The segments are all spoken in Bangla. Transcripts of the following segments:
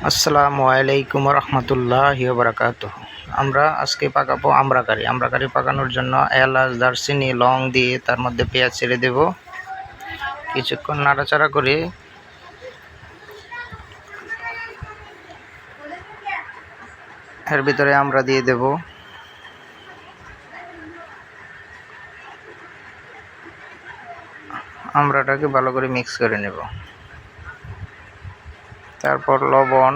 আসসালামু আলাইকুম রহমতুল্লাহি ওয়া বারাকাতুহু। আমরা আজকে পাকাবো আমড়া কারি। আমড়া কারি পাকানোর জন্য এলাচ, দারচিনি, লং দিয়ে তার মধ্যে পেঁয়াজ ছেড়ে দেব। কিছুক্ষণ নাড়াচাড়া করে এর ভিতরে আমড়া দিয়ে দেব। আমড়াটাকে ভালো করে মিক্স করে নেব। তারপর লবণ,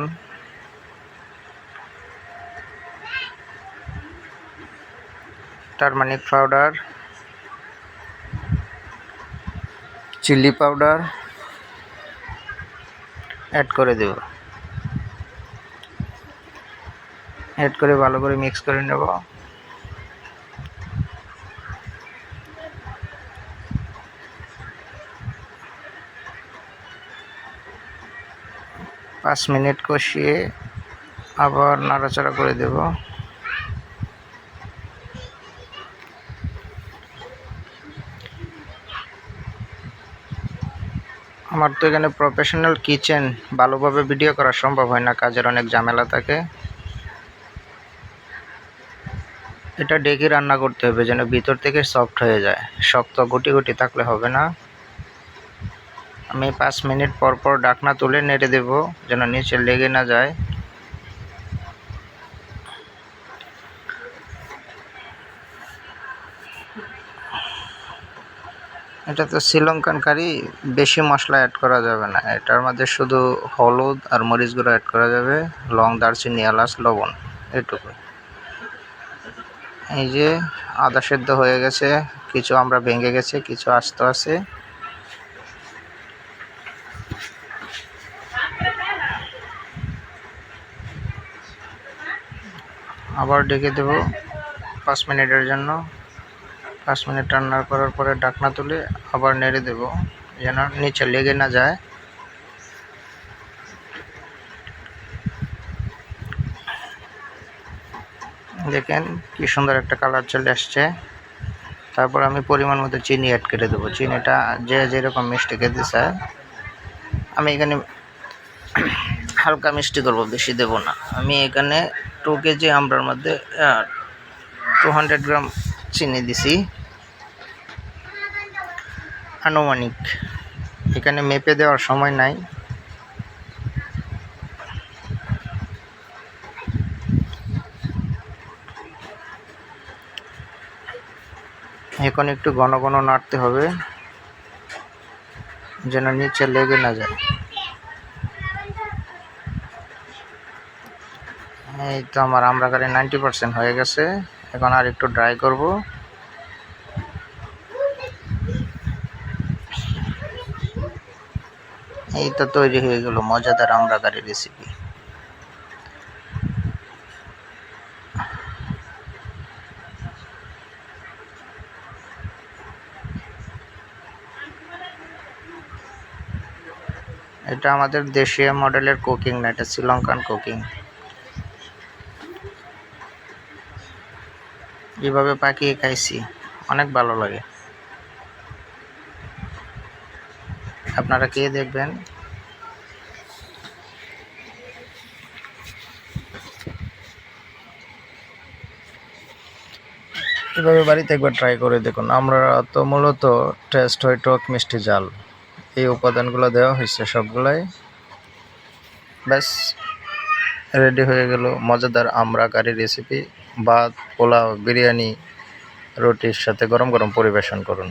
turmeric powder, chilli powder add করে দেব। অ্যাড করে ভালো করে মিক্স করে নেব। পাঁচ মিনিট কষিয়ে আবার নাড়াচাড়া করে দেব। আমার তো এখানে প্রফেশনাল কিচেন, ভালোভাবে ভিডিও করা সম্ভব হয় না, কাজের অনেক ঝামেলা থাকে। এটা ডেকে রান্না করতে হবে যেন ভিতর থেকে সফট হয়ে যায়, শক্ত গুটি গুটি থাকলে হবে না। আমি 5 মিনিট পর পর ঢাকনা তুলে নেড়ে দেব যেন নিচে লেগে না যায়। এটা তো শ্রীলঙ্কান কারি, বেশি মশলা অ্যাড করা যাবে না। এটার মধ্যে শুধু হলুদ আর মরিচ গুঁড়ো অ্যাড করা যাবে, লং, দারচিনি, এলাচ, লবণ, এটুকু। এই যে আদা সেদ্ধ হয়ে গেছে, কিছু আমরা ভেঙে গেছে, কিছু আস্ত আছে। আবার ঢেকে দেব 5 মিনিটের জন্য। 5 মিনিট রান্না করার পরে ঢাকনা তুলে আবার নেড়ে দেব যেন নিচে লেগে না যায়। দেখেন কি সুন্দর একটা কালার চলে আসছে। তারপর আমি পরিমাণ মতো চিনি অ্যাড করে দেবো। চিনিটা যে যেরকম মিষ্টি খেতে চায়, আমি এখানে হালকা মিষ্টি করবো, বেশি দেব না। আমি এখানে 2 কেজি আমড়ার মধ্যে 200 গ্রাম চিনি দিছি আনুমানিক। এখানে মেপে দেওয়ার সময় নাই। এখন একটু ঘন ঘন নাড়তে হবে যেন নিচে লেগে না যায়। এই তো আমার আমড়া কারি 90% হয়ে গেছে। এখন আর একটু ড্রাই করব। এই তো তৈরি হয়ে গেল মজাদার আমড়া কারি রেসিপি। এটা আমাদের দেশীয় মডেলের কুকিং না, এটা শ্রীলঙ্কান কুকিং। যেভাবে পাকিয়ে খাইছি অনেক ভালো লাগে, আপনারা খেয়ে দেখবেন। এভাবে বাড়িতে একবার ট্রাই করে দেখুন। আমরা তো মূলত টেস্ট হয় টক, মিষ্টি, ঝাল, এই উপাদানগুলো দেওয়া হয়েছে সবগুলাই। ব্যাস রেডি হয়ে গেল মজাদার আমড়া কারি রেসিপি। ভাত, পোলাও, বিরিয়ানি, রুটির সাথে গরম গরম পরিবেশন করুন।